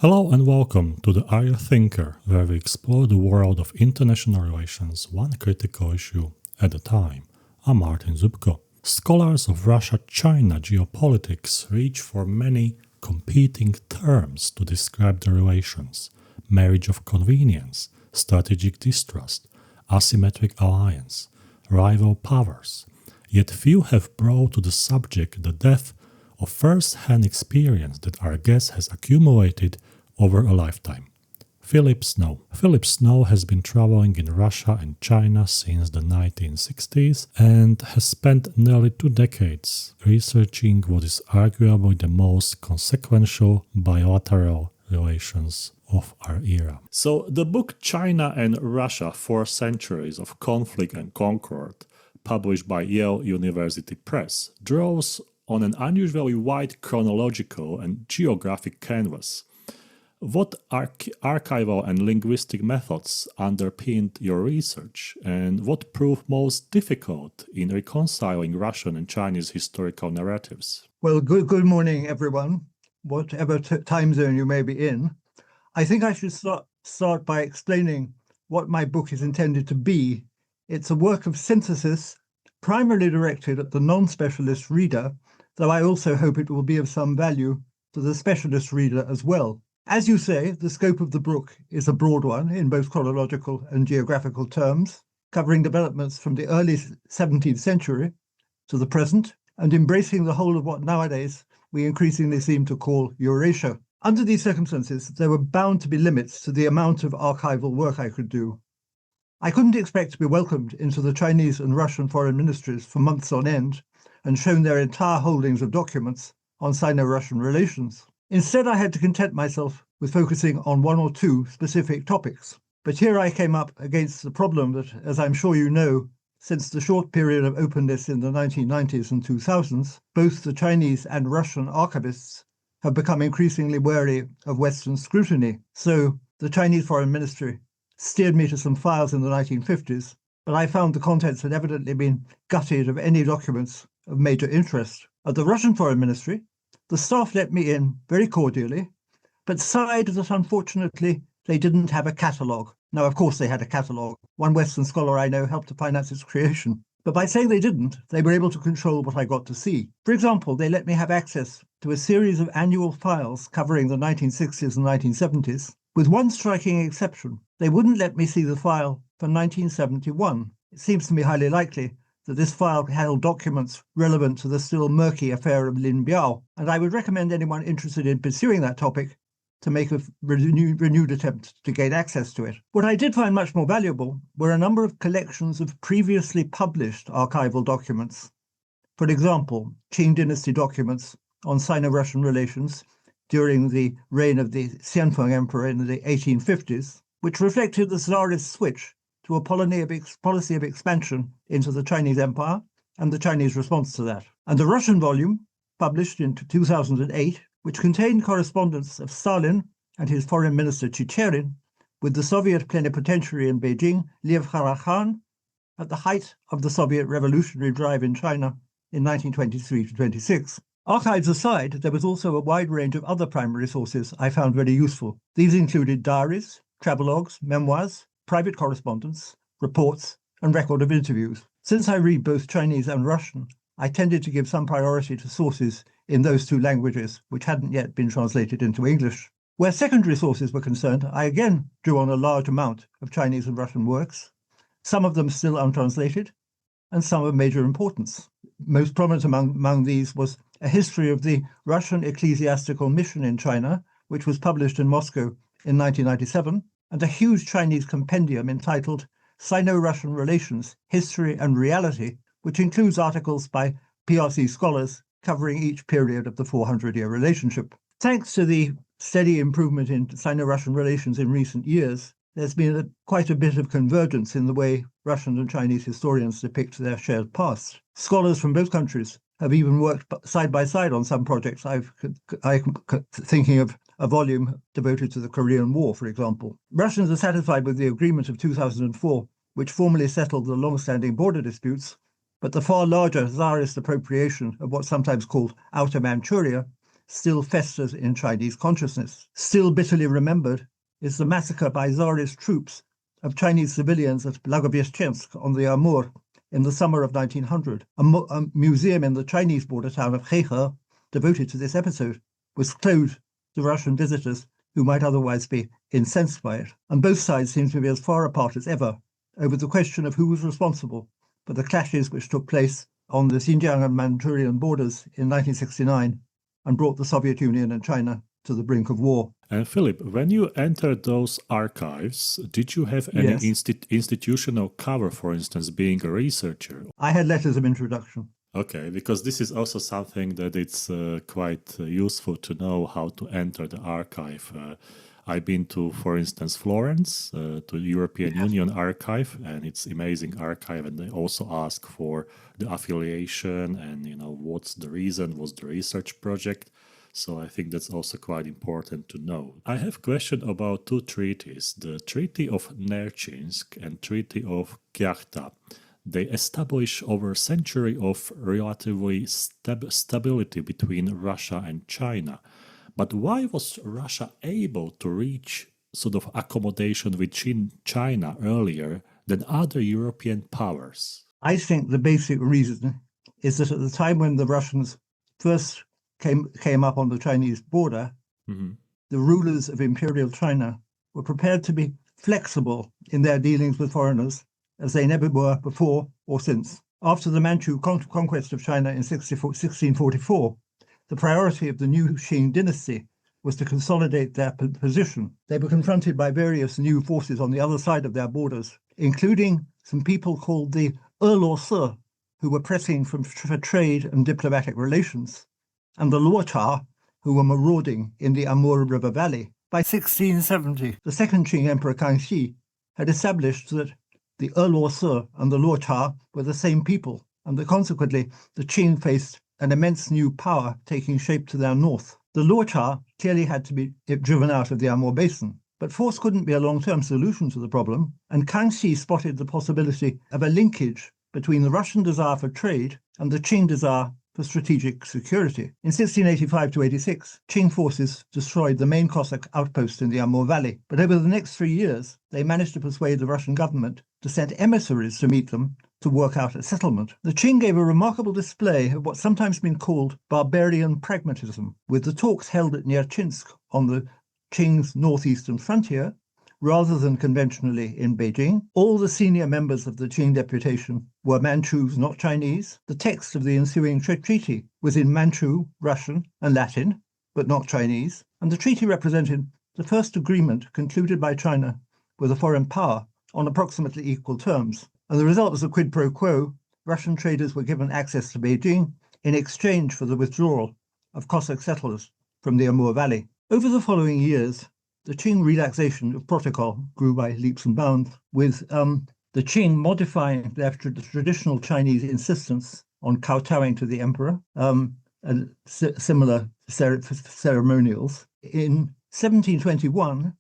Hello and welcome to the Are You Thinker, where we explore the world of international relations one critical issue at a time. I'm Martin Zubko. Scholars of Russia-China geopolitics reach for many competing terms to describe the relations: marriage of convenience, strategic distrust, asymmetric alliance, rival powers. Yet few have brought to the subject the depth of first-hand experience that our guest has accumulated over a lifetime. Philip Snow. Philip Snow has been traveling in Russia and China since the 1960s and has spent nearly 2 decades researching what is arguably the most consequential bilateral relations of our era. So the book China and Russia, 4 Centuries of Conflict and Concord, published by Yale University Press, draws on an unusually wide chronological and geographic canvas. What archival and linguistic methods underpinned your research, and what proved most difficult in reconciling Russian and Chinese historical narratives? Well, good morning, everyone, whatever time zone you may be in. I think I should start by explaining what my book is intended to be. It's a work of synthesis, primarily directed at the non-specialist reader, though I also hope it will be of some value to the specialist reader as well. As you say, the scope of the book is a broad one in both chronological and geographical terms, covering developments from the early 17th century to the present, and embracing the whole of what nowadays we increasingly seem to call Eurasia. Under these circumstances, there were bound to be limits to the amount of archival work I could do. I couldn't expect to be welcomed into the Chinese and Russian foreign ministries for months on end and shown their entire holdings of documents on Sino-Russian relations. Instead, I had to content myself with focusing on 1 or 2 specific topics. But here I came up against the problem that, as I'm sure you know, since the short period of openness in the 1990s and 2000s, both the Chinese and Russian archivists have become increasingly wary of Western scrutiny. So the Chinese Foreign Ministry steered me to some files in the 1950s, but I found the contents had evidently been gutted of any documents of major interest. At the Russian Foreign Ministry, the staff let me in very cordially, but sighed that unfortunately they didn't have a catalogue. Now, of course they had a catalogue. One Western scholar I know helped to finance its creation. But by saying they didn't, they were able to control what I got to see. For example, they let me have access to a series of annual files covering the 1960s and 1970s, with one striking exception. They wouldn't let me see the file for 1971. It seems to me highly likely that this file held documents relevant to the still murky affair of Lin Biao, and I would recommend anyone interested in pursuing that topic to make a renewed attempt to gain access to it. What I did find much more valuable were a number of collections of previously published archival documents. For example, Qing dynasty documents on Sino-Russian relations during the reign of the Xianfeng Emperor in the 1850s, which reflected the Tsarist switch to a policy of expansion into the Chinese Empire and the Chinese response to that. And the Russian volume, published in 2008, which contained correspondence of Stalin and his foreign minister Chicherin with the Soviet plenipotentiary in Beijing, Lev Kharakhan, at the height of the Soviet revolutionary drive in China in 1923 to 26. Archives aside, there was also a wide range of other primary sources I found very useful. These included diaries, travelogues, memoirs, private correspondence, reports, and record of interviews. Since I read both Chinese and Russian, I tended to give some priority to sources in those 2 languages, which hadn't yet been translated into English. Where secondary sources were concerned, I again drew on a large amount of Chinese and Russian works, some of them still untranslated, and some of major importance. Most prominent among these was a history of the Russian ecclesiastical mission in China, which was published in Moscow in 1997, and a huge Chinese compendium entitled Sino-Russian Relations, History and Reality, which includes articles by PRC scholars covering each period of the 400-year relationship. Thanks to the steady improvement in Sino-Russian relations in recent years, there's been quite a bit of convergence in the way Russian and Chinese historians depict their shared past. Scholars from both countries have even worked side by side on some projects. I'm thinking of a volume devoted to the Korean War, for example. Russians are satisfied with the agreement of 2004, which formally settled the long-standing border disputes, but the far larger Tsarist appropriation of what's sometimes called Outer Manchuria still festers in Chinese consciousness. Still bitterly remembered is the massacre by Tsarist troops of Chinese civilians at Blagoveshchensk on the Amur in the summer of 1900. A museum in the Chinese border town of Xinjiang devoted to this episode was closed to Russian visitors who might otherwise be incensed by it. And both sides seem to be as far apart as ever over the question of who was responsible for the clashes which took place on the Xinjiang and Manchurian borders in 1969 and brought the Soviet Union and China to the brink of war. And Philip, when you entered those archives, did you have any institutional cover, for instance, being a researcher? I had letters of introduction. Okay, because this is also something that it's quite useful to know how to enter the archive. I've been to, for instance, Florence, to the European Union archive, and it's amazing archive. And they also ask for the affiliation and, what's the reason, what's the research project. So I think that's also quite important to know. I have a question about two treaties, the Treaty of Nerchinsk and Treaty of Kyakhta. They establish over a century of relatively stability between Russia and China. But why was Russia able to reach sort of accommodation with China earlier than other European powers? I think the basic reason is that at the time when the Russians first came up on the Chinese border, the rulers of Imperial China were prepared to be flexible in their dealings with foreigners as they never were before or since. After the Manchu conquest of China in 1644, the priority of the new Qing dynasty was to consolidate their position. They were confronted by various new forces on the other side of their borders, including some people called the Erlose, who were pressing for trade and diplomatic relations, and the Luocha, who were marauding in the Amur River Valley. By 1670, the second Qing Emperor Kangxi had established that the Erlose and the Luocha were the same people, and that consequently the Qing faced an immense new power taking shape to their north. The Luocha clearly had to be driven out of the Amur Basin, but force couldn't be a long-term solution to the problem, and Kangxi spotted the possibility of a linkage between the Russian desire for trade and the Qing desire for strategic security. In 1685 to 86, Qing forces destroyed the main Cossack outpost in the Amur Valley, but over the next 3 years, they managed to persuade the Russian government to send emissaries to meet them to work out a settlement. The Qing gave a remarkable display of what's sometimes been called barbarian pragmatism, with the talks held at Nerchinsk on the Qing's northeastern frontier, rather than conventionally in Beijing. All the senior members of the Qing deputation were Manchus, not Chinese. The text of the ensuing treaty was in Manchu, Russian, and Latin, but not Chinese, and the treaty represented the first agreement concluded by China with a foreign power on approximately equal terms. And the result was a quid pro quo. Russian traders were given access to Beijing in exchange for the withdrawal of Cossack settlers from the Amur Valley. Over the following years, the Qing relaxation of protocol grew by leaps and bounds, with the Qing modifying their traditional Chinese insistence on kowtowing to the emperor and similar ceremonials. In 1721,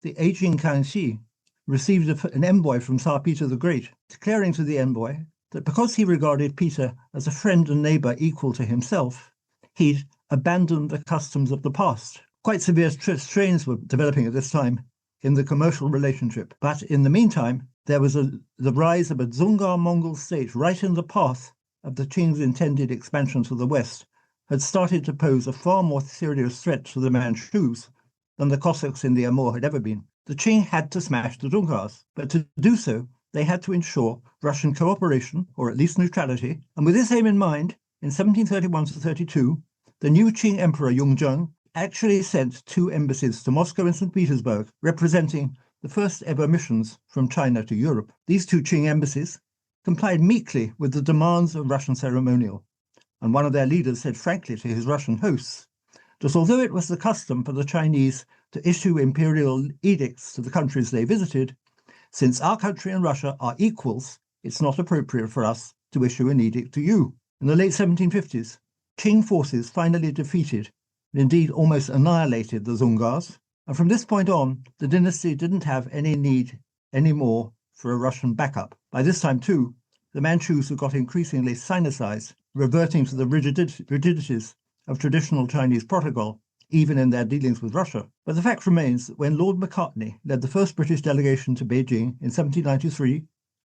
the aging Kangxi received an envoy from Tsar Peter the Great, declaring to the envoy that because he regarded Peter as a friend and neighbor equal to himself, he'd abandoned the customs of the past. Quite severe strains were developing at this time in the commercial relationship. But in the meantime, there was the rise of a Dzungar Mongol state right in the path of the Qing's intended expansion to the west, had started to pose a far more serious threat to the Manchus than the Cossacks in the Amur had ever been. The Qing had to smash the Dzungars, but to do so, they had to ensure Russian cooperation, or at least neutrality. And with this aim in mind, in 1731 to 32, the new Qing Emperor Yongzheng actually sent 2 embassies to Moscow and St. Petersburg, representing the first ever missions from China to Europe. These 2 Qing embassies complied meekly with the demands of Russian ceremonial, and one of their leaders said frankly to his Russian hosts that although it was the custom for the Chinese to issue imperial edicts to the countries they visited, since our country and Russia are equals, it's not appropriate for us to issue an edict to you. In the late 1750s, Qing forces finally defeated and indeed almost annihilated the Dzungars, and from this point on, the dynasty didn't have any need anymore for a Russian backup. By this time, too, the Manchus had got increasingly Sinicized, reverting to the rigidities of traditional Chinese protocol, even in their dealings with Russia. But the fact remains that when Lord Macartney led the first British delegation to Beijing in 1793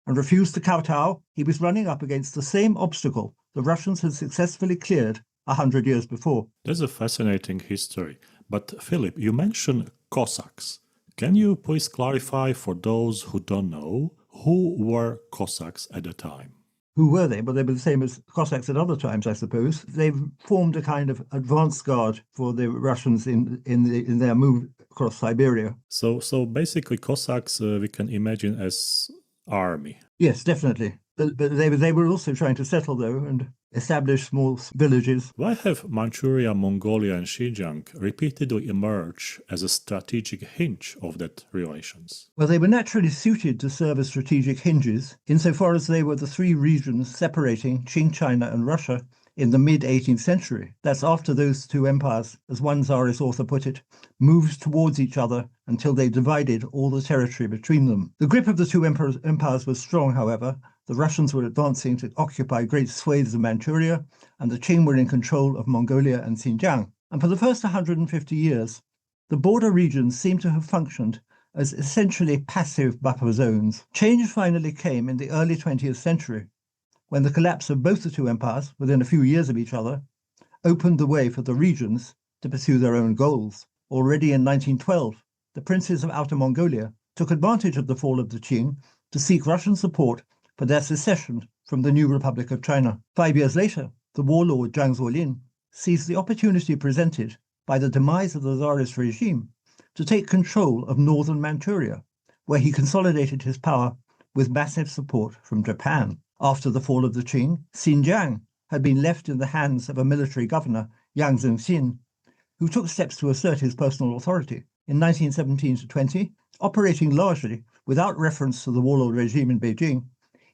and refused to kowtow, he was running up against the same obstacle the Russians had successfully cleared 100 years before. That's a fascinating history. But Philip, you mentioned Cossacks. Can you please clarify for those who don't know, who were Cossacks at the time? Who were they? Well, they were the same as Cossacks at other times, I suppose. They formed a kind of advance guard for the Russians in their move across Siberia. So basically, Cossacks we can imagine as army. Yes, definitely. But they were also trying to settle, though, and establish small villages. Why have Manchuria, Mongolia, and Xinjiang repeatedly emerged as a strategic hinge of that relations? Well, they were naturally suited to serve as strategic hinges, insofar as they were the three regions separating Qing China and Russia in the mid-18th century. That's after those two empires, as one Tsarist author put it, moved towards each other until they divided all the territory between them. The grip of the two empires was strong, however. The Russians were advancing to occupy great swathes of Manchuria, and the Qing were in control of Mongolia and Xinjiang. And for the first 150 years, the border regions seem to have functioned as essentially passive buffer zones. Change finally came in the early 20th century, when the collapse of both the two empires, within a few years of each other, opened the way for the regions to pursue their own goals. Already in 1912, the princes of Outer Mongolia took advantage of the fall of the Qing to seek Russian support for their secession from the new Republic of China. 5 years later, the warlord Zhang Zuolin seized the opportunity presented by the demise of the Tsarist regime to take control of northern Manchuria, where he consolidated his power with massive support from Japan. After the fall of the Qing, Xinjiang had been left in the hands of a military governor, Yang Zhengxin, who took steps to assert his personal authority. In 1917-20, operating largely without reference to the warlord regime in Beijing,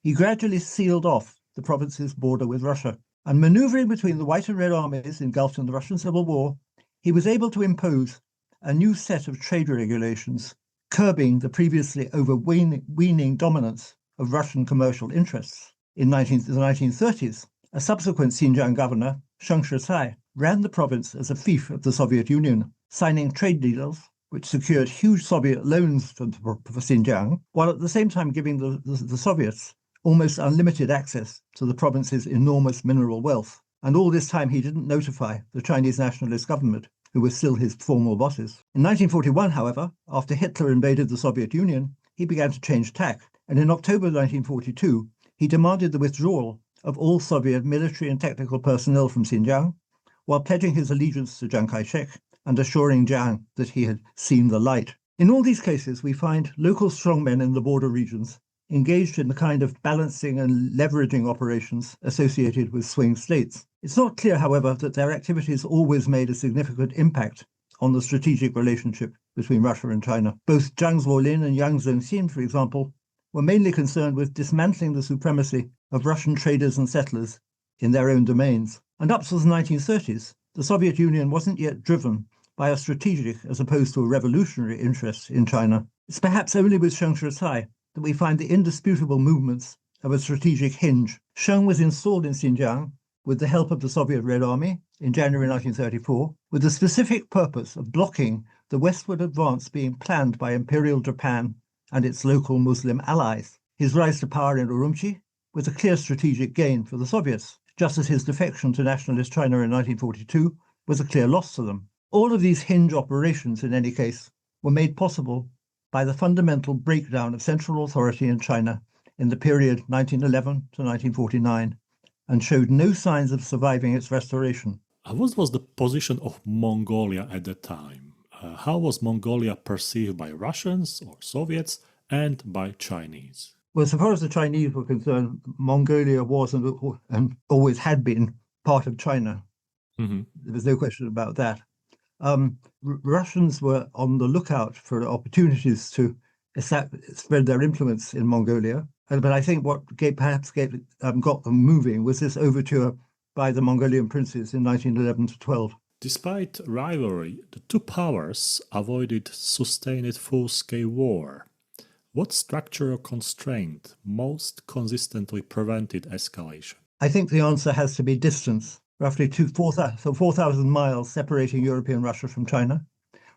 he gradually sealed off the province's border with Russia. And maneuvering between the White and Red armies engulfed in the Russian Civil War, he was able to impose a new set of trade regulations, curbing the previously overweening dominance of Russian commercial interests. In the 1930s, a subsequent Xinjiang governor, Sheng Shicai, ran the province as a fief of the Soviet Union, signing trade deals which secured huge Soviet loans for Xinjiang, while at the same time giving the Soviets almost unlimited access to the province's enormous mineral wealth. And all this time he didn't notify the Chinese nationalist government, who were still his formal bosses. In 1941, however, after Hitler invaded the Soviet Union, he began to change tack, and in October 1942, he demanded the withdrawal of all Soviet military and technical personnel from Xinjiang, while pledging his allegiance to Chiang Kai-shek and assuring Jiang that he had seen the light. In all these cases, we find local strongmen in the border regions engaged in the kind of balancing and leveraging operations associated with swing states. It's not clear, however, that their activities always made a significant impact on the strategic relationship between Russia and China. Both Zhang Zuolin and Yang Zhengxin, for example, were mainly concerned with dismantling the supremacy of Russian traders and settlers in their own domains. And up to the 1930s, the Soviet Union wasn't yet driven by a strategic as opposed to a revolutionary interest in China. It's perhaps only with Sheng Shicai that we find the indisputable movements of a strategic hinge. Sheng was installed in Xinjiang with the help of the Soviet Red Army in January 1934, with the specific purpose of blocking the westward advance being planned by Imperial Japan and its local Muslim allies. His rise to power in Urumqi was a clear strategic gain for the Soviets, just as his defection to nationalist China in 1942 was a clear loss to them. All of these hinge operations, in any case, were made possible by the fundamental breakdown of central authority in China in the period 1911 to 1949, and showed no signs of surviving its restoration. What was the position of Mongolia at the time? How was Mongolia perceived by Russians or Soviets and by Chinese? Well, so far as the Chinese were concerned, Mongolia was and always had been part of China. Mm-hmm. There was no question about that. Russians were on the lookout for opportunities to spread their influence in Mongolia. But I think what got them moving was this overture by the Mongolian princes in 1911 to 12. Despite rivalry, the two powers avoided sustained full-scale war. What structural constraint most consistently prevented escalation? I think the answer has to be distance. roughly 4,000 miles separating European Russia from China,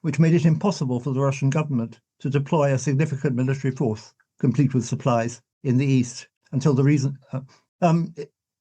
which made it impossible for the Russian government to deploy a significant military force, complete with supplies, in the east until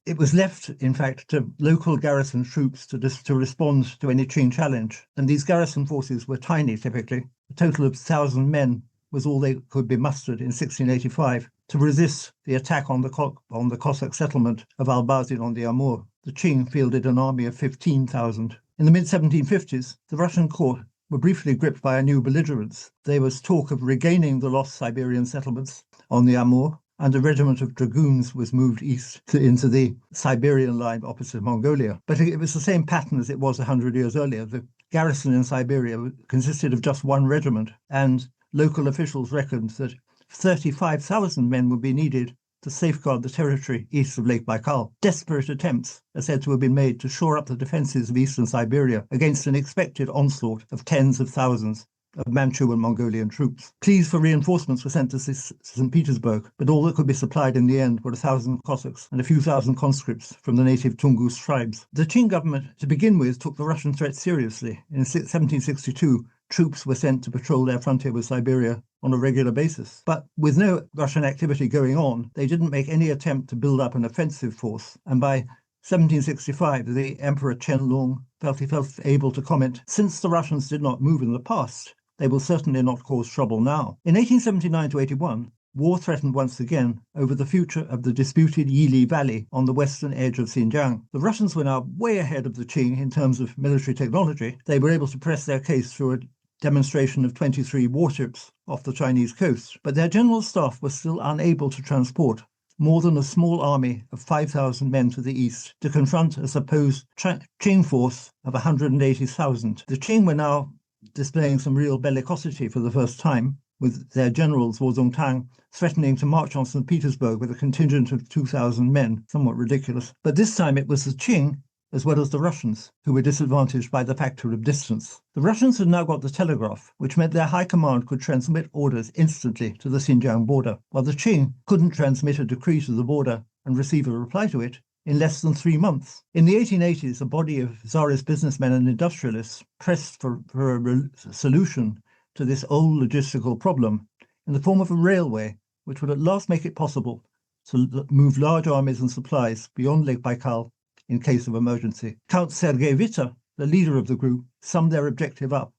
it was left, in fact, to local garrison troops to respond to any Qing challenge. And these garrison forces were tiny, typically. A total of 1,000 men was all they could be mustered in 1685 to resist the attack on the Cossack settlement of Albazin on the Amur. The Qing fielded an army of 15,000. In the mid-1750s, the Russian court were briefly gripped by a new belligerence. There was talk of regaining the lost Siberian settlements on the Amur, and a regiment of dragoons was moved east into the Siberian line opposite Mongolia. But it was the same pattern as it was 100 years earlier. The garrison in Siberia consisted of just one regiment, and local officials reckoned that 35,000 men would be needed to safeguard the territory east of Lake Baikal. Desperate attempts are said to have been made to shore up the defences of eastern Siberia against an expected onslaught of tens of thousands of Manchu and Mongolian troops. Pleas for reinforcements were sent to St. Petersburg, but all that could be supplied in the end were 1,000 Cossacks and a few thousand conscripts from the native Tungus tribes. The Qing government, to begin with, took the Russian threat seriously. In 1762, troops were sent to patrol their frontier with Siberia on a regular basis. But with no Russian activity going on, they didn't make any attempt to build up an offensive force. And by 1765, the Emperor Qianlong felt able to comment, "Since the Russians did not move in the past, they will certainly not cause trouble now." In 1879 to 81, war threatened once again over the future of the disputed Yili Valley on the western edge of Xinjiang. The Russians were now way ahead of the Qing in terms of military technology. They were able to press their case through a demonstration of 23 warships off the Chinese coast, but their general staff was still unable to transport more than a small army of 5,000 men to the east to confront a supposed Qing force of 180,000. The Qing were now displaying some real bellicosity for the first time, with their generals, Wu Zongtang, threatening to march on St. Petersburg with a contingent of 2,000 men, somewhat ridiculous. But this time it was the Qing, as well as the Russians, who were disadvantaged by the factor of distance. The Russians had now got the telegraph, which meant their high command could transmit orders instantly to the Xinjiang border, while the Qing couldn't transmit a decree to the border and receive a reply to it in less than 3 months. In the 1880s, a body of Tsarist businessmen and industrialists pressed for a solution to this old logistical problem in the form of a railway, which would at last make it possible to move large armies and supplies beyond Lake Baikal in case of emergency. Count Sergei Witte, the leader of the group, summed their objective up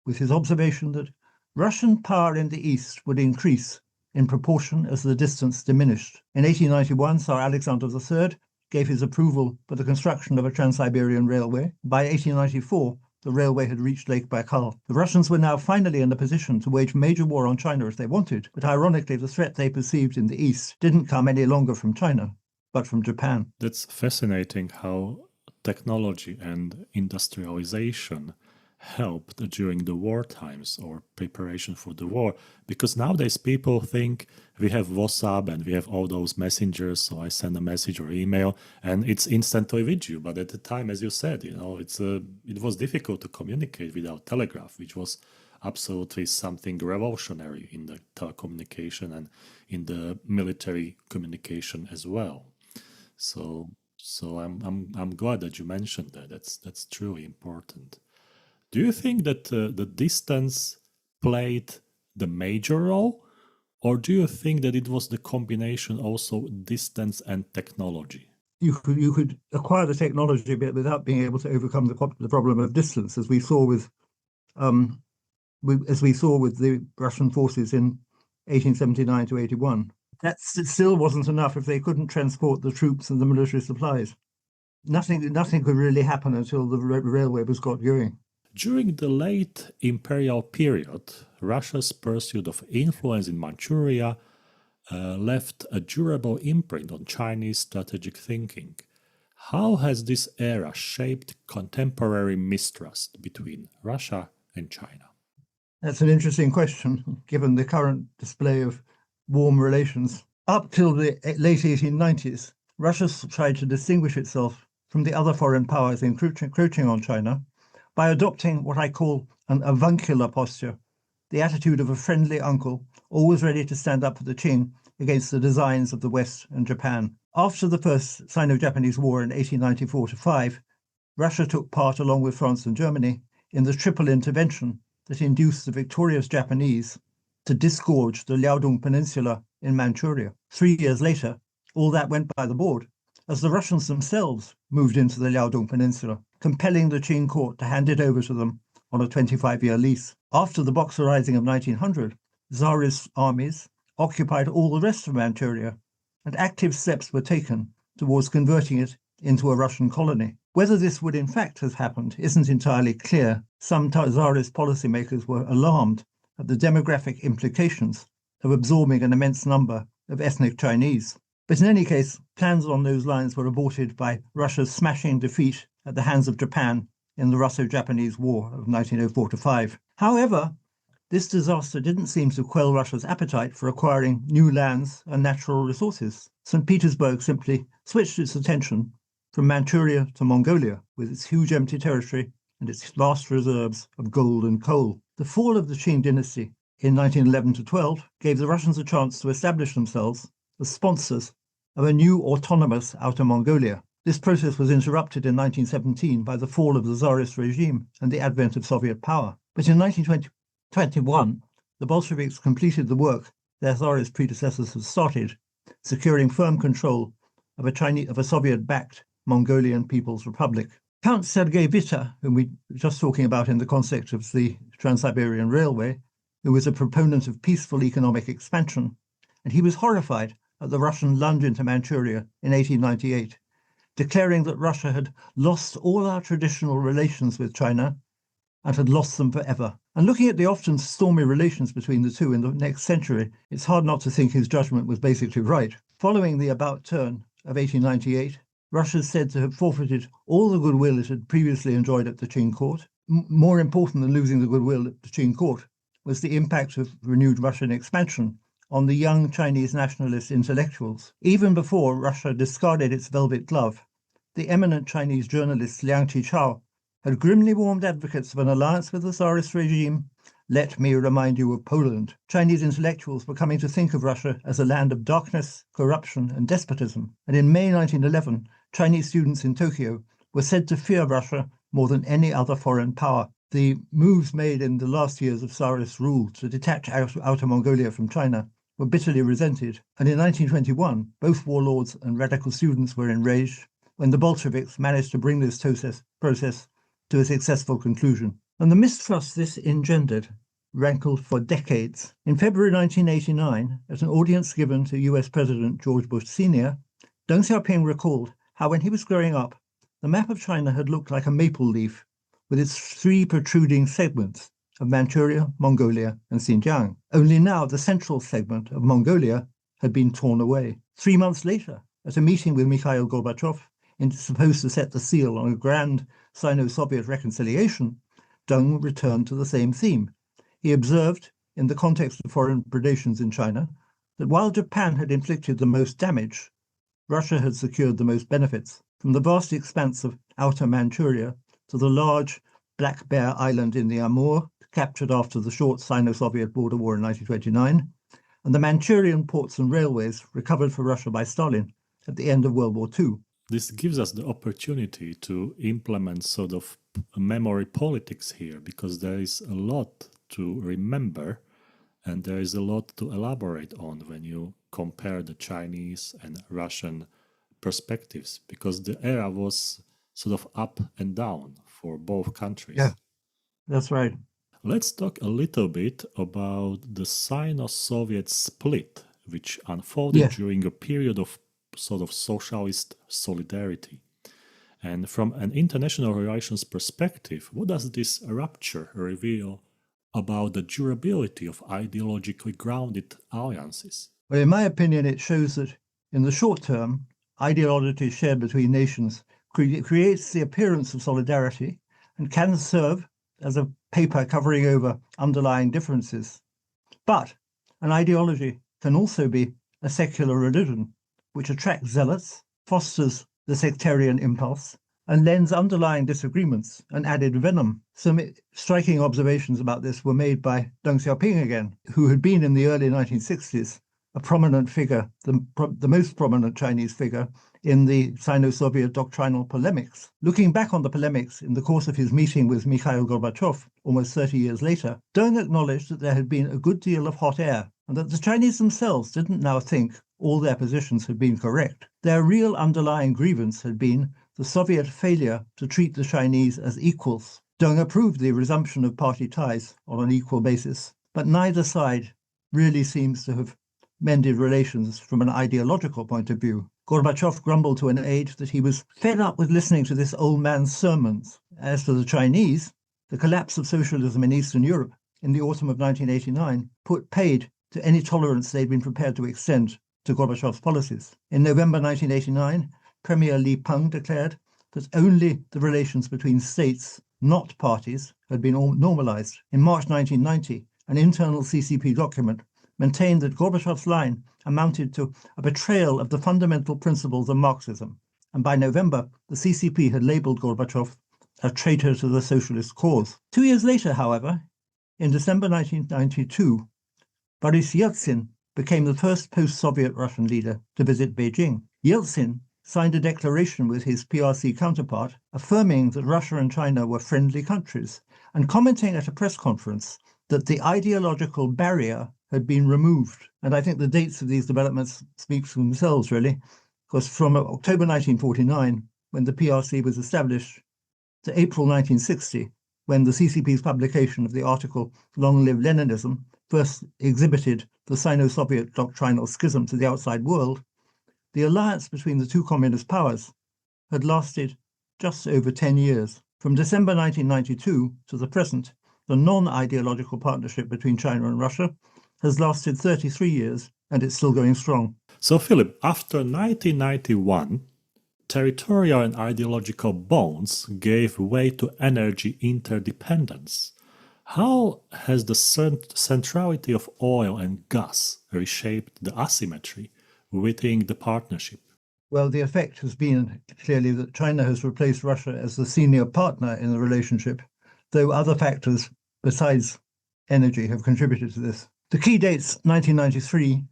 with his observation that Russian power in the east would increase in proportion as the distance diminished. In 1891, Tsar Alexander III gave his approval for the construction of a Trans-Siberian railway. By 1894, the railway had reached Lake Baikal. The Russians were now finally in a position to wage major war on China if they wanted, but ironically, the threat they perceived in the east didn't come any longer from China, but from Japan. That's fascinating how technology and industrialization helped during the war times or preparation for the war, because nowadays people think we have WhatsApp and we have all those messengers, so I send a message or email and it's instantly with you. But at the time, as you said, it was difficult to communicate without telegraph, which was absolutely something revolutionary in the telecommunication and in the military communication as well. So I'm glad that you mentioned that. That's truly important. Do you think that the distance played the major role, or do you think that it was the combination also distance and technology? You could acquire the technology without being able to overcome the problem of distance, as we saw with the Russian forces in 1879 to 81. That still wasn't enough if they couldn't transport the troops and the military supplies. Nothing could really happen until the railway was got going. During the late imperial period, Russia's pursuit of influence in Manchuria left a durable imprint on Chinese strategic thinking. How has this era shaped contemporary mistrust between Russia and China? That's an interesting question, given the current display of warm relations. Up till the late 1890s, Russia tried to distinguish itself from the other foreign powers encroaching on China by adopting what I call an avuncular posture, the attitude of a friendly uncle, always ready to stand up for the Qing against the designs of the West and Japan. After the First Sino-Japanese War in 1894-5, Russia took part, along with France and Germany, in the triple intervention that induced the victorious Japanese to disgorge the Liaodong Peninsula in Manchuria. 3 years later, all that went by the board, as the Russians themselves moved into the Liaodong Peninsula, compelling the Qing court to hand it over to them on a 25-year lease. After the Boxer Rising of 1900, Tsarist armies occupied all the rest of Manchuria, and active steps were taken towards converting it into a Russian colony. Whether this would in fact have happened isn't entirely clear. Some Tsarist policymakers were alarmed at the demographic implications of absorbing an immense number of ethnic Chinese. But in any case, plans on those lines were aborted by Russia's smashing defeat at the hands of Japan in the Russo-Japanese War of 1904-5. However, this disaster didn't seem to quell Russia's appetite for acquiring new lands and natural resources. St. Petersburg simply switched its attention from Manchuria to Mongolia, with its huge empty territory and its vast reserves of gold and coal. The fall of the Qing dynasty in 1911-12 gave the Russians a chance to establish themselves as sponsors of a new autonomous Outer Mongolia. This process was interrupted in 1917 by the fall of the Tsarist regime and the advent of Soviet power. But in 1921, the Bolsheviks completed the work their Tsarist predecessors had started, securing firm control of a Soviet-backed Mongolian People's Republic. Count Sergei Witte, whom we were just talking about in the context of the Trans-Siberian Railway, who was a proponent of peaceful economic expansion, and he was horrified at the Russian lunge into Manchuria in 1898, declaring that Russia had lost all our traditional relations with China and had lost them forever. And looking at the often stormy relations between the two in the next century, it's hard not to think his judgment was basically right. Following the about turn of 1898, Russia is said to have forfeited all the goodwill it had previously enjoyed at the Qing court. More important than losing the goodwill at the Qing court was the impact of renewed Russian expansion on the young Chinese nationalist intellectuals. Even before Russia discarded its velvet glove, the eminent Chinese journalist Liang Qichao had grimly warned advocates of an alliance with the Tsarist regime. Let me remind you of Poland. Chinese intellectuals were coming to think of Russia as a land of darkness, corruption, and despotism. And in May 1911, Chinese students in Tokyo were said to fear Russia more than any other foreign power. The moves made in the last years of Tsarist rule to detach Outer Mongolia from China were bitterly resented. And in 1921, both warlords and radical students were enraged when the Bolsheviks managed to bring this process to a successful conclusion. And the mistrust this engendered rankled for decades. In February 1989, at an audience given to US President George Bush Sr., Deng Xiaoping recalled how when he was growing up, the map of China had looked like a maple leaf with its three protruding segments of Manchuria, Mongolia, and Xinjiang. Only now the central segment of Mongolia had been torn away. 3 months later, at a meeting with Mikhail Gorbachev, supposed to set the seal on a grand Sino-Soviet reconciliation, Deng returned to the same theme. He observed, in the context of foreign predations in China, that while Japan had inflicted the most damage, Russia had secured the most benefits. From the vast expanse of Outer Manchuria to the large Black Bear Island in the Amur, captured after the short Sino-Soviet border war in 1929, and the Manchurian ports and railways recovered for Russia by Stalin at the end of World War II. This gives us the opportunity to implement sort of memory politics here, because there is a lot to remember and there is a lot to elaborate on when you compare the Chinese and Russian perspectives, because the era was sort of up and down for both countries. Yeah, that's right. Let's talk a little bit about the Sino-Soviet split, which unfolded during a period of sort of socialist solidarity. And from an international relations perspective, what does this rupture reveal about the durability of ideologically grounded alliances? Well, in my opinion, it shows that in the short term, ideology shared between nations creates the appearance of solidarity and can serve as a paper covering over underlying differences. But an ideology can also be a secular religion, which attracts zealots, fosters the sectarian impulse, and lends underlying disagreements an added venom. Some striking observations about this were made by Deng Xiaoping again, who had been in the early 1960s a prominent figure, the most prominent Chinese figure in the Sino-Soviet doctrinal polemics. Looking back on the polemics in the course of his meeting with Mikhail Gorbachev almost 30 years later, Deng acknowledged that there had been a good deal of hot air and that the Chinese themselves didn't now think all their positions had been correct. Their real underlying grievance had been the Soviet failure to treat the Chinese as equals. Deng approved the resumption of party ties on an equal basis, but neither side really seems to have mended relations from an ideological point of view. Gorbachev grumbled to an aide that he was fed up with listening to this old man's sermons. As for the Chinese, the collapse of socialism in Eastern Europe in the autumn of 1989 put paid to any tolerance they'd been prepared to extend to Gorbachev's policies. In November 1989, Premier Li Peng declared that only the relations between states, not parties, had been normalized. In March 1990, an internal CCP document maintained that Gorbachev's line amounted to a betrayal of the fundamental principles of Marxism. And by November, the CCP had labeled Gorbachev a traitor to the socialist cause. 2 years later, however, in December 1992, Boris Yeltsin became the first post-Soviet Russian leader to visit Beijing. Yeltsin signed a declaration with his PRC counterpart, affirming that Russia and China were friendly countries, and commenting at a press conference that the ideological barrier had been removed. And I think the dates of these developments speak for themselves, really, because from October 1949, when the PRC was established, to April 1960, when the CCP's publication of the article Long Live Leninism first exhibited the Sino-Soviet doctrinal schism to the outside world, the alliance between the two communist powers had lasted just over 10 years. From December 1992 to the present, the non-ideological partnership between China and Russia has lasted 33 years, and it's still going strong. So, Philip, after 1991, territorial and ideological bonds gave way to energy interdependence. How has the centrality of oil and gas reshaped the asymmetry within the partnership? Well, the effect has been clearly that China has replaced Russia as the senior partner in the relationship, though other factors besides energy have contributed to this. The key date's 1993,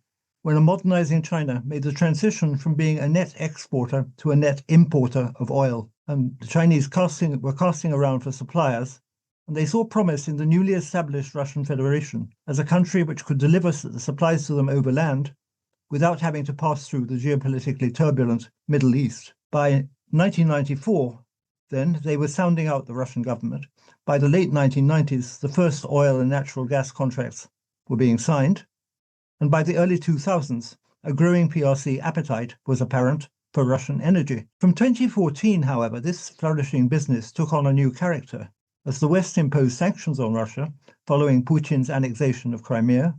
when a modernizing China made the transition from being a net exporter to a net importer of oil. And the Chinese were casting around for suppliers, and they saw promise in the newly established Russian Federation as a country which could deliver the supplies to them over land without having to pass through the geopolitically turbulent Middle East. By 1994, then, they were sounding out the Russian government. By the late 1990s, the first oil and natural gas contracts were being signed, and by the early 2000s, a growing PRC appetite was apparent for Russian energy. From 2014, however, this flourishing business took on a new character as the West imposed sanctions on Russia following Putin's annexation of Crimea,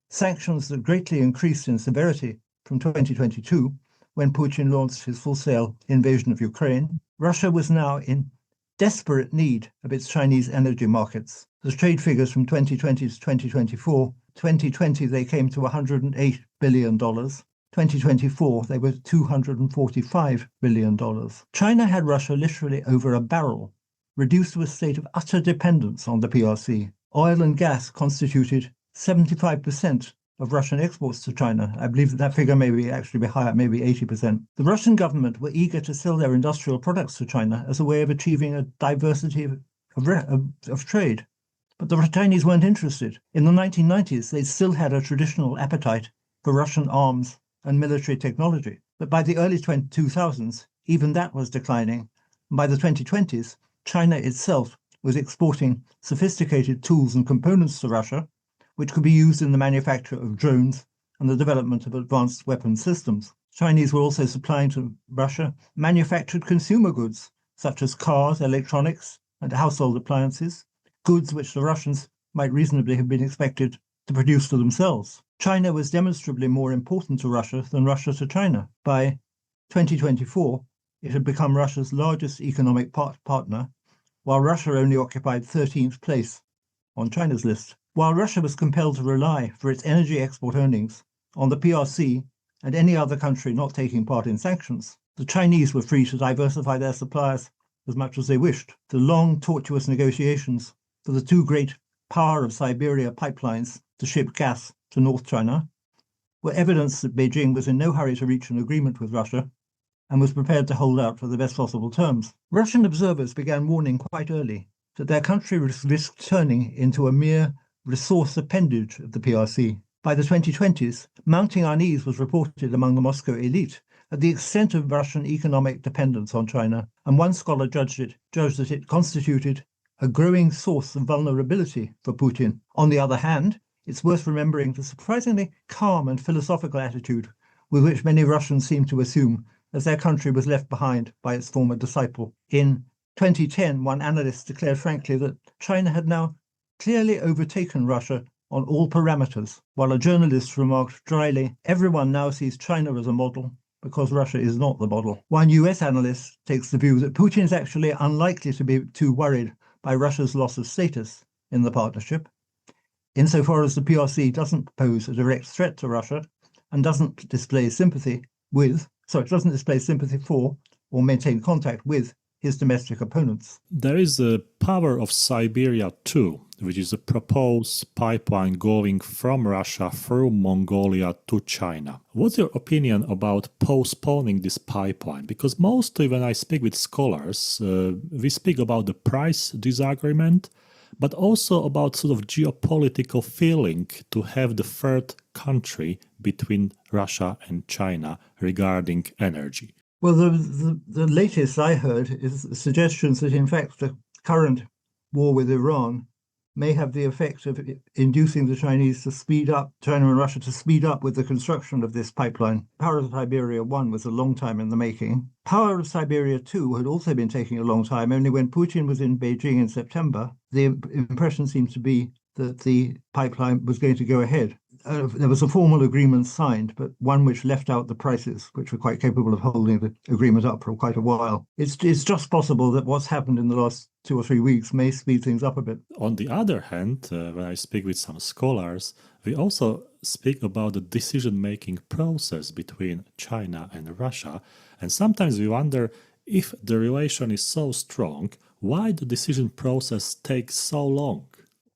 sanctions that greatly increased in severity from 2022 when Putin launched his full-scale invasion of Ukraine. Russia was now in desperate need of its Chinese energy markets. The trade figures from 2020 to 2024, 2020 they came to $108 billion. 2024 they were $245 billion. China had Russia literally over a barrel, reduced to a state of utter dependence on the PRC. Oil and gas constituted 75% of Russian exports to China. I believe that figure may actually be higher, maybe 80%. The Russian government were eager to sell their industrial products to China as a way of achieving a diversity of trade. But the Chinese weren't interested. In the 1990s, they still had a traditional appetite for Russian arms and military technology. But by the early 2000s, even that was declining. And by the 2020s, China itself was exporting sophisticated tools and components to Russia, which could be used in the manufacture of drones and the development of advanced weapon systems. Chinese were also supplying to Russia manufactured consumer goods, such as cars, electronics, and household appliances, goods which the Russians might reasonably have been expected to produce for themselves. China was demonstrably more important to Russia than Russia to China. By 2024, it had become Russia's largest economic partner, while Russia only occupied 13th place on China's list. While Russia was compelled to rely for its energy export earnings on the PRC and any other country not taking part in sanctions, the Chinese were free to diversify their suppliers as much as they wished. The long, tortuous negotiations for the two great Power of Siberia pipelines to ship gas to North China were evidence that Beijing was in no hurry to reach an agreement with Russia and was prepared to hold out for the best possible terms. Russian observers began warning quite early that their country risked turning into a mere resource appendage of the PRC. By the 2020s, mounting unease was reported among the Moscow elite at the extent of Russian economic dependence on China, and one scholar judged that it constituted a growing source of vulnerability for Putin. On the other hand, it's worth remembering the surprisingly calm and philosophical attitude with which many Russians seem to assume as their country was left behind by its former disciple. In 2010, one analyst declared frankly that China had now clearly overtaken Russia on all parameters, while a journalist remarked dryly, everyone now sees China as a model because Russia is not the model. One US analyst takes the view that Putin is actually unlikely to be too worried by Russia's loss of status in the partnership, insofar as the PRC doesn't pose a direct threat to Russia and doesn't display sympathy for or maintain contact with his domestic opponents. There is the Power of Siberia too, which is a proposed pipeline going from Russia through Mongolia to China. What's your opinion about postponing this pipeline? Because mostly when I speak with scholars, we speak about the price disagreement, but also about sort of geopolitical feeling to have the third country between Russia and China regarding energy. Well, the latest I heard is suggestions that, in fact, the current war with Iran may have the effect of inducing the Chinese to speed up, China and Russia to speed up with the construction of this pipeline. Power of Siberia 1 was a long time in the making. Power of Siberia 2 had also been taking a long time, only when Putin was in Beijing in September, the impression seemed to be that the pipeline was going to go ahead. There was a formal agreement signed, but one which left out the prices, which were quite capable of holding the agreement up for quite a while. It's just possible that what's happened in the last 2 or 3 weeks may speed things up a bit. On the other hand, when I speak with some scholars, we also speak about the decision-making process between China and Russia, and sometimes we wonder if the relation is so strong, why the decision process takes so long?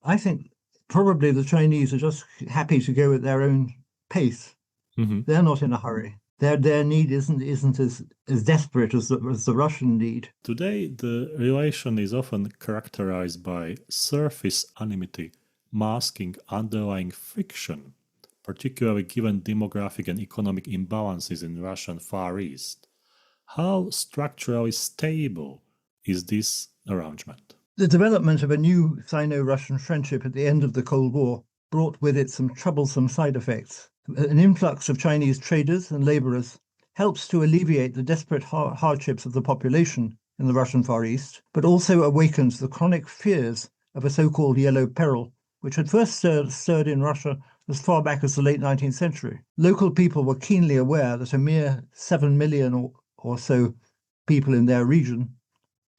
I think probably the Chinese are just happy to go at their own pace. Mm-hmm. They're not in a hurry. Their need isn't as desperate as the Russian need. Today, the relation is often characterized by surface anonymity, masking underlying friction, particularly given demographic and economic imbalances in Russian Far East. How structurally stable is this arrangement? The development of a new Sino-Russian friendship at the end of the Cold War brought with it some troublesome side effects. An influx of Chinese traders and laborers helps to alleviate the desperate hardships of the population in the Russian Far East, but also awakens the chronic fears of a so-called yellow peril, which had first stirred in Russia as far back as the late 19th century. Local people were keenly aware that a mere 7 million or so people in their region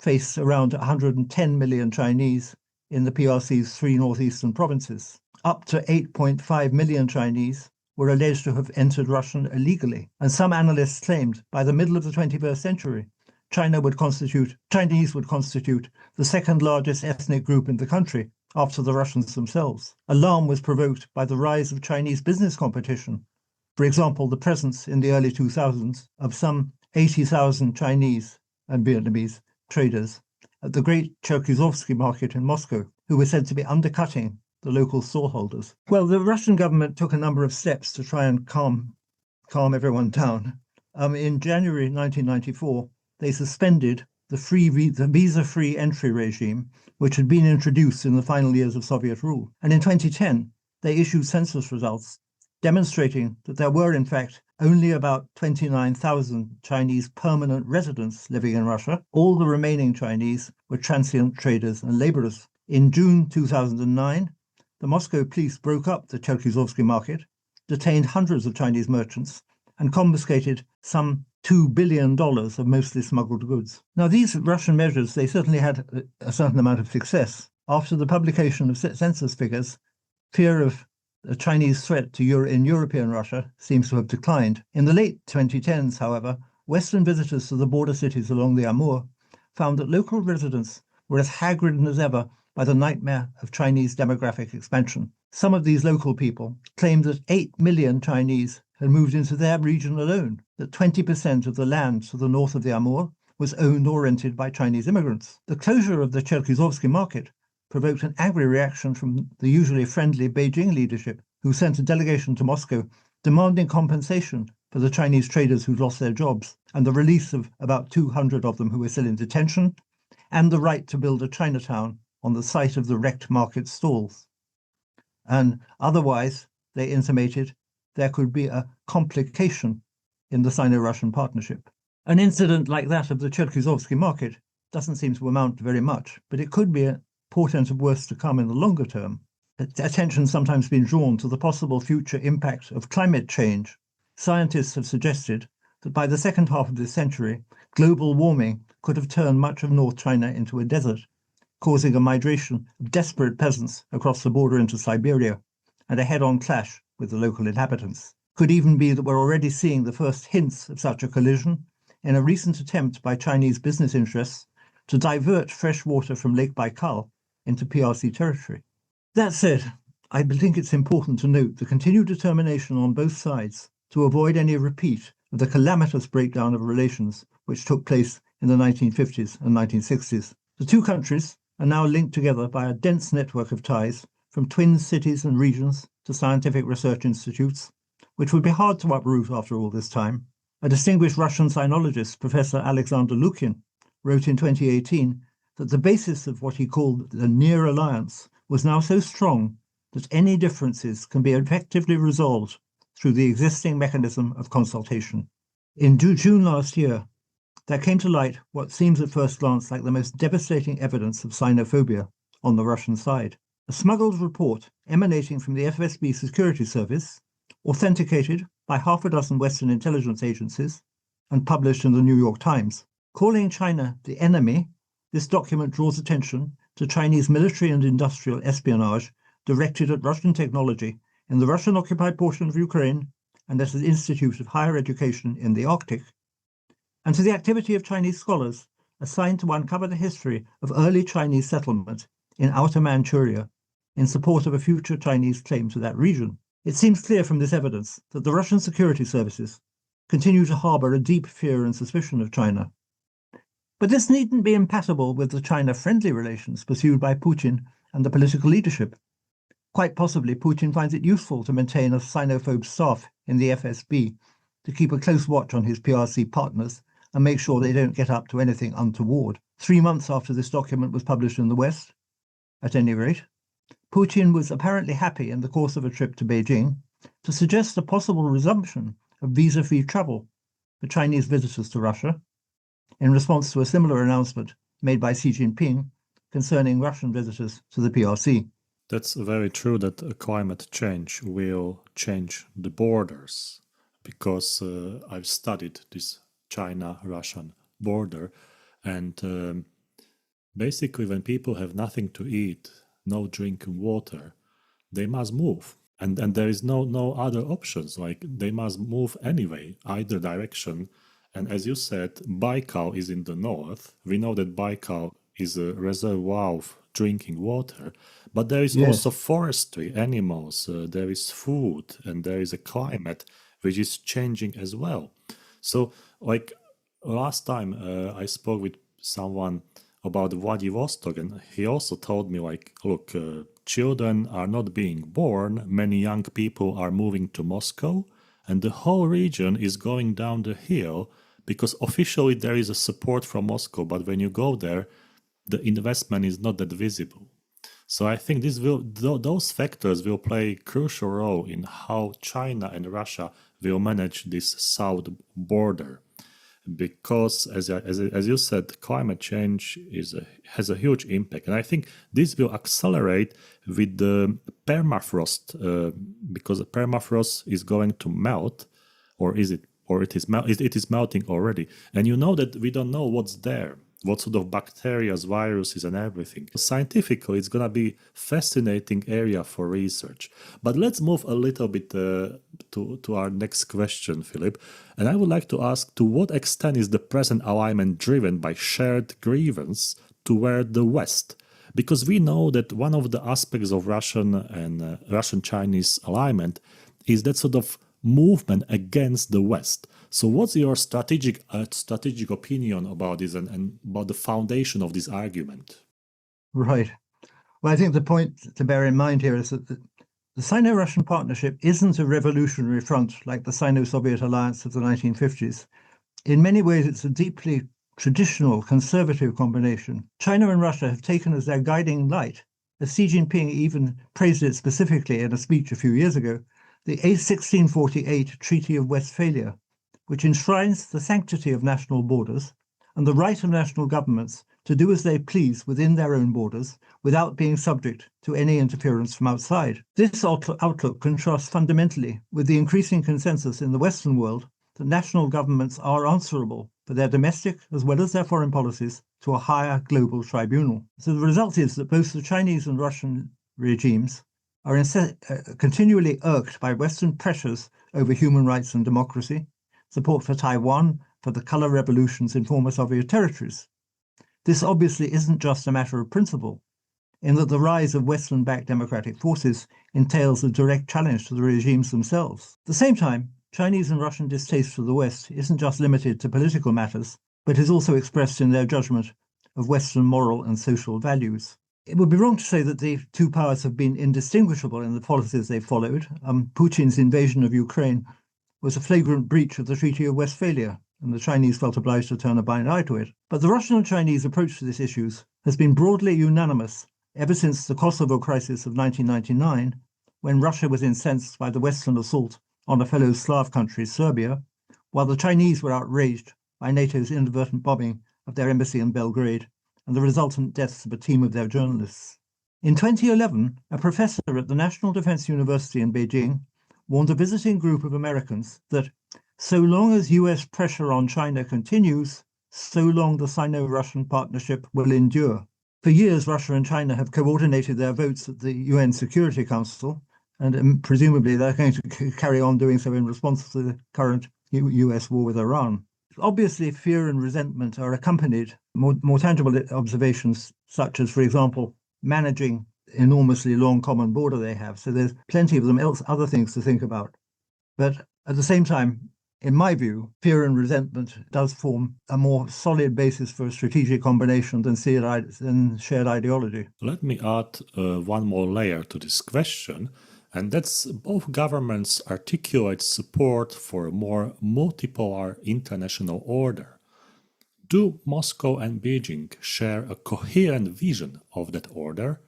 face around 110 million Chinese in the PRC's 3 northeastern provinces. Up to 8.5 million Chinese were alleged to have entered Russia illegally, and some analysts claimed by the middle of the 21st century, Chinese would constitute the second largest ethnic group in the country after the Russians themselves. Alarm was provoked by the rise of Chinese business competition. For example, the presence in the early 2000s of some 80,000 Chinese and Vietnamese traders at the great Cherkizovsky market in Moscow, who were said to be undercutting the local storeholders. Well, the Russian government took a number of steps to try and calm everyone down. In January 1994, they suspended the visa-free entry regime, which had been introduced in the final years of Soviet rule. And in 2010, they issued census results demonstrating that there were, in fact, only about 29,000 Chinese permanent residents living in Russia. All the remaining Chinese were transient traders and laborers. In June 2009, the Moscow police broke up the Cherkizovsky market, detained hundreds of Chinese merchants, and confiscated some $2 billion of mostly smuggled goods. Now, these Russian measures, they certainly had a certain amount of success. After the publication of census figures, fear of a Chinese threat in European Russia seems to have declined. In the late 2010s, however, Western visitors to the border cities along the Amur found that local residents were as hag-ridden as ever by the nightmare of Chinese demographic expansion. Some of these local people claimed that 8 million Chinese had moved into their region alone, that 20% of the land to the north of the Amur was owned or rented by Chinese immigrants. The closure of the Cherkizovsky market provoked an angry reaction from the usually friendly Beijing leadership, who sent a delegation to Moscow demanding compensation for the Chinese traders who'd lost their jobs and the release of about 200 of them who were still in detention, and the right to build a Chinatown on the site of the wrecked market stalls. And otherwise, they intimated, there could be a complication in the Sino-Russian partnership. An incident like that of the Cherkizovsky market doesn't seem to amount to very much, but it could be a portent of worse to come in the longer term. Attention sometimes been drawn to the possible future impact of climate change. Scientists have suggested that by the second half of this century, global warming could have turned much of North China into a desert, causing a migration of desperate peasants across the border into Siberia and a head-on clash with the local inhabitants. Could even be that we're already seeing the first hints of such a collision in a recent attempt by Chinese business interests to divert fresh water from Lake Baikal into PRC territory. That said, I think it's important to note the continued determination on both sides to avoid any repeat of the calamitous breakdown of relations which took place in the 1950s and 1960s. The two countries are now linked together by a dense network of ties from twin cities and regions to scientific research institutes, which would be hard to uproot after all this time. A distinguished Russian sinologist, Professor Alexander Lukin, wrote in 2018 that the basis of what he called the near alliance was now so strong that any differences can be effectively resolved through the existing mechanism of consultation. In June last year, there came to light what seems at first glance like the most devastating evidence of Sinophobia on the Russian side. A smuggled report emanating from the FSB security service, authenticated by half a dozen Western intelligence agencies and published in the New York Times. Calling China the enemy, this document draws attention to Chinese military and industrial espionage directed at Russian technology in the Russian-occupied portion of Ukraine and at an institute of higher education in the Arctic, and to the activity of Chinese scholars assigned to uncover the history of early Chinese settlement in Outer Manchuria in support of a future Chinese claim to that region. It seems clear from this evidence that the Russian security services continue to harbor a deep fear and suspicion of China. But this needn't be incompatible with the China-friendly relations pursued by Putin and the political leadership. Quite possibly, Putin finds it useful to maintain a Sinophobe staff in the FSB to keep a close watch on his PRC partners and make sure they don't get up to anything untoward. 3 months after this document was published in the West, at any rate, Putin was apparently happy in the course of a trip to Beijing to suggest a possible resumption of visa-free travel for Chinese visitors to Russia, in response to a similar announcement made by Xi Jinping concerning Russian visitors to the PRC. That's very true that climate change will change the borders, because I've studied this China-Russian border, and basically when people have nothing to eat, no drinking water, they must move. And there is no other options, like they must move anyway, either direction. And as you said, Baikal is in the north. We know that Baikal is a reservoir of drinking water, but there is also forestry, animals, there is food, and there is a climate which is changing as well. So, like last time I spoke with someone about Vladivostok, and he also told me, like, look, children are not being born, many young people are moving to Moscow, and the whole region is going down the hill, because officially there is a support from Moscow, but when you go there, the investment is not that visible. So I think those factors will play a crucial role in how China and Russia will manage this south border. Because, as you said, climate change has a huge impact. And I think this will accelerate with the permafrost, because the permafrost is going to melt, or it is melting already. And you know that we don't know what's there, what sort of bacteria, viruses, and everything. Scientifically, it's going to be fascinating area for research. But let's move a little bit to our next question, Philip. And I would like to ask, to what extent is the present alignment driven by shared grievance toward the West? Because we know that one of the aspects of Russian and Russian-Chinese alignment is that sort of movement against the West. So what's your strategic opinion about this and about the foundation of this argument? Right. Well, I think the point to bear in mind here is that the Sino-Russian partnership isn't a revolutionary front like the Sino-Soviet alliance of the 1950s. In many ways, it's a deeply traditional conservative combination. China and Russia have taken as their guiding light, as Xi Jinping even praised it specifically in a speech a few years ago, the 1648 Treaty of Westphalia, which enshrines the sanctity of national borders and the right of national governments to do as they please within their own borders without being subject to any interference from outside. This outlook contrasts fundamentally with the increasing consensus in the Western world that national governments are answerable for their domestic as well as their foreign policies to a higher global tribunal. So the result is that both the Chinese and Russian regimes are continually irked by Western pressures over human rights and democracy, support for Taiwan, for the color revolutions in former Soviet territories. This obviously isn't just a matter of principle, in that the rise of Western-backed democratic forces entails a direct challenge to the regimes themselves. At the same time, Chinese and Russian distaste for the West isn't just limited to political matters, but is also expressed in their judgment of Western moral and social values. It would be wrong to say that the two powers have been indistinguishable in the policies they followed. Putin's invasion of Ukraine was a flagrant breach of the Treaty of Westphalia, and the Chinese felt obliged to turn a blind eye to it. But the Russian and Chinese approach to these issues has been broadly unanimous ever since the Kosovo crisis of 1999, when Russia was incensed by the Western assault on a fellow Slav country, Serbia, while the Chinese were outraged by NATO's inadvertent bombing of their embassy in Belgrade and the resultant deaths of a team of their journalists. In 2011, a professor at the National Defense University in Beijing warned a visiting group of Americans that so long as US pressure on China continues, so long the Sino-Russian partnership will endure. For years, Russia and China have coordinated their votes at the UN Security Council, and presumably they're going to carry on doing so in response to the current US war with Iran. Obviously, fear and resentment are accompanied more tangible observations, such as, for example, managing enormously long common border they have. So there's plenty of other things to think about. But at the same time, in my view, fear and resentment does form a more solid basis for a strategic combination than shared ideology. Let me add one more layer to this question, and that's both governments articulate support for a more multipolar international order. Do Moscow and Beijing share a coherent vision of that order,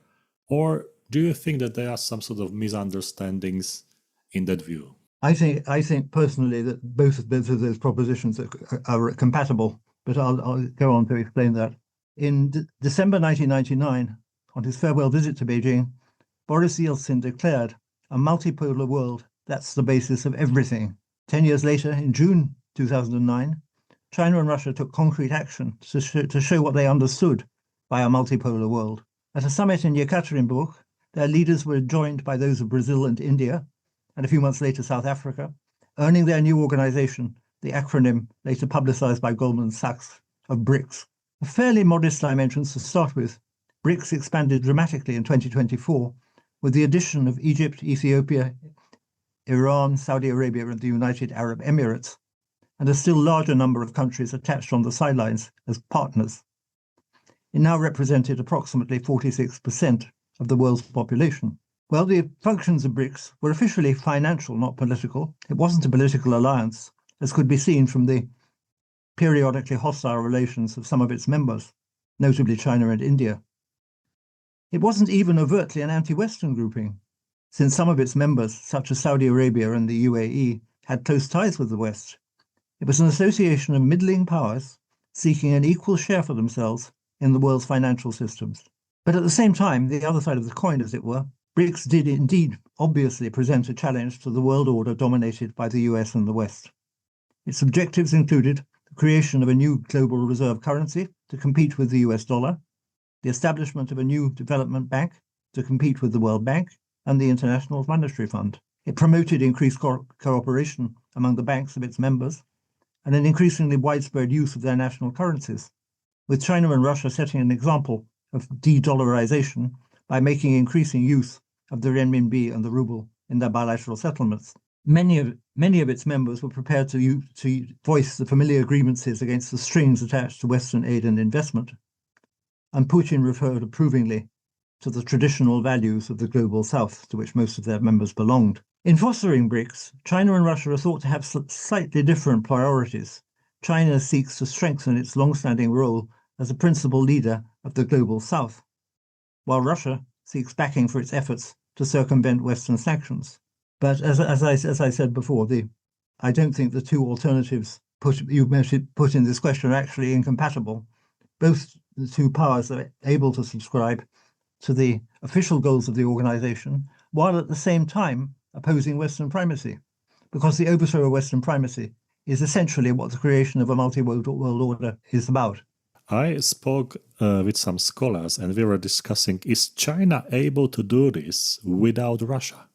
or do you think that there are some sort of misunderstandings in that view? I think personally that both of those propositions are compatible, but I'll go on to explain that. In December 1999, on his farewell visit to Beijing, Boris Yeltsin declared, "A multipolar world, that's the basis of everything." 10 years later, in June 2009, China and Russia took concrete action to show what they understood by a multipolar world. At a summit in Yekaterinburg, their leaders were joined by those of Brazil and India, and a few months later South Africa, earning their new organization, the acronym later publicized by Goldman Sachs, of BRICS. A fairly modest dimensions to start with, BRICS expanded dramatically in 2024 with the addition of Egypt, Ethiopia, Iran, Saudi Arabia, and the United Arab Emirates, and a still larger number of countries attached on the sidelines as partners. It now represented approximately 46% of the world's population. Well, the functions of BRICS were officially financial, not political. It wasn't a political alliance, as could be seen from the periodically hostile relations of some of its members, notably China and India. It wasn't even overtly an anti-Western grouping, since some of its members, such as Saudi Arabia and the UAE, had close ties with the West. It was an association of middling powers seeking an equal share for themselves in the world's financial systems. But at the same time, the other side of the coin, as it were, BRICS did indeed obviously present a challenge to the world order dominated by the US and the West. Its objectives included the creation of a new global reserve currency to compete with the US dollar, the establishment of a new development bank to compete with the World Bank and the International Monetary Fund. It promoted increased cooperation among the banks of its members and an increasingly widespread use of their national currencies, with China and Russia setting an example of de-dollarization by making increasing use of the renminbi and the ruble in their bilateral settlements. Many of its members were prepared to voice the familiar grievances against the strings attached to Western aid and investment, and Putin referred approvingly to the traditional values of the global South, to which most of their members belonged. In fostering BRICS, China and Russia are thought to have slightly different priorities. China seeks to strengthen its long-standing role as a principal leader of the global South, while Russia seeks backing for its efforts to circumvent Western sanctions. But as I said before, I don't think the two alternatives put in this question are actually incompatible. Both the two powers are able to subscribe to the official goals of the organization, while at the same time opposing Western primacy, because the overthrow of Western primacy is essentially what the creation of a multi-world order is about. I spoke with some scholars and we were discussing, is China able to do this without Russia?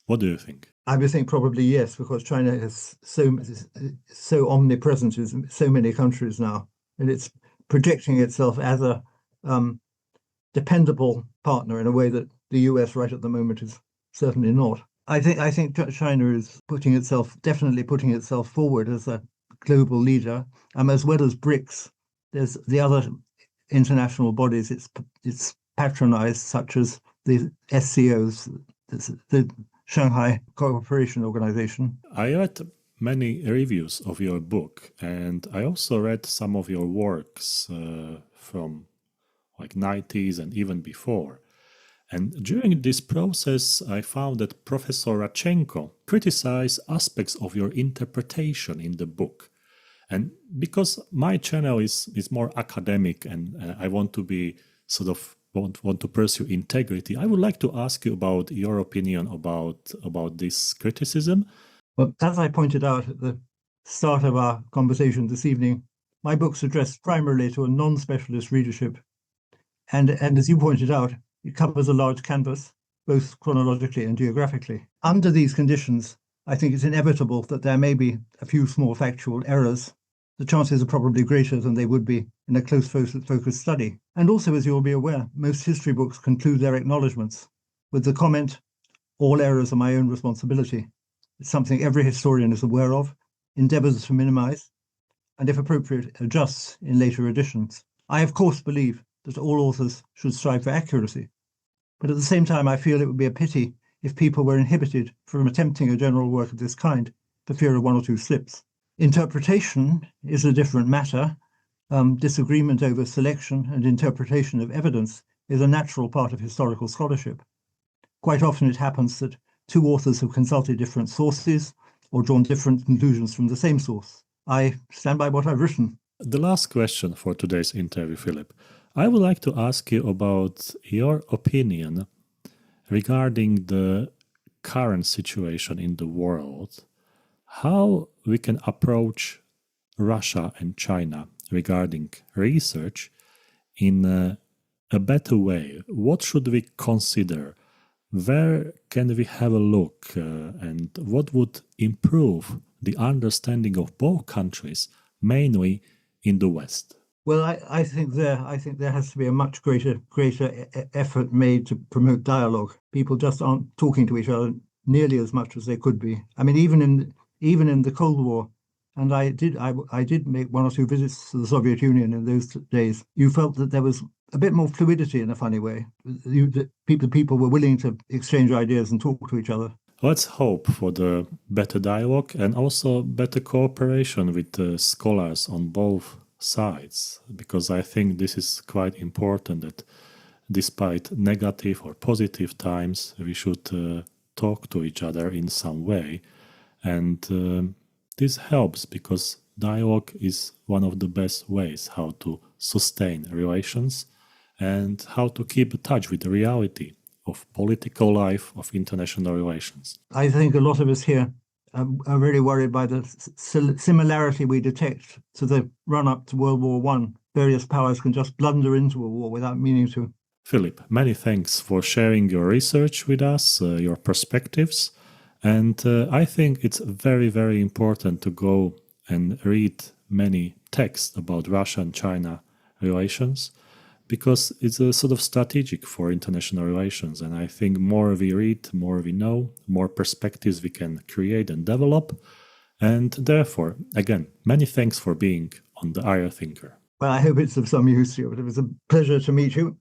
What do you think? I would think probably yes, because China is so omnipresent in so many countries now, and it's projecting itself as a dependable partner in a way that the US right at the moment is certainly not. I think China is definitely putting itself forward as a global leader, as well as BRICS. There's the other international bodies it's patronized, such as the SCOs, the Shanghai Cooperation Organization. I read many reviews of your book, and I also read some of your works from like 90s and even before. And during this process, I found that Professor Radchenko criticized aspects of your interpretation in the book. And because my channel is more academic and I want to be want to pursue integrity, I would like to ask you about your opinion about this criticism. Well, as I pointed out at the start of our conversation this evening, my book's addressed primarily to a non-specialist readership. And as you pointed out, it covers a large canvas, both chronologically and geographically. Under these conditions, I think it's inevitable that there may be a few small factual errors. The chances are probably greater than they would be in a close focused study. And also, as you'll be aware, most history books conclude their acknowledgements with the comment, "All errors are my own responsibility." It's something every historian is aware of, endeavors to minimize, and if appropriate, adjusts in later editions. I, of course, believe that all authors should strive for accuracy. But at the same time, I feel it would be a pity if people were inhibited from attempting a general work of this kind for fear of one or two slips. Interpretation is a different matter. Disagreement over selection and interpretation of evidence is a natural part of historical scholarship. Quite often it happens that two authors have consulted different sources or drawn different conclusions from the same source. I stand by what I've written. The last question for today's interview, Philip. I would like to ask you about your opinion regarding the current situation in the world, how we can approach Russia and China regarding research in a better way. What should we consider? Where can we have a look and what would improve the understanding of both countries, mainly in the West? Well, I think there has to be a much greater effort made to promote dialogue. People just aren't talking to each other nearly as much as they could be. I mean, even in the Cold War, and I did make one or two visits to the Soviet Union in those days. You felt that there was a bit more fluidity in a funny way. People were willing to exchange ideas and talk to each other. Let's hope for the better dialogue and also better cooperation with the scholars on both sides, because I think this is quite important that despite negative or positive times, we should talk to each other in some way. And this helps because dialogue is one of the best ways how to sustain relations and how to keep in touch with the reality of political life, of international relations. I think a lot of us here are really worried by the similarity we detect to the run-up to World War I. Various powers can just blunder into a war without meaning to. Philip, many thanks for sharing your research with us, your perspectives. And I think it's very, very important to go and read many texts about Russia and China relations, because it's a sort of strategic for international relations. And I think more we read, more we know, more perspectives we can create and develop. And therefore, again, many thanks for being on the Area Thinker. Well, I hope it's of some use to you. It was a pleasure to meet you.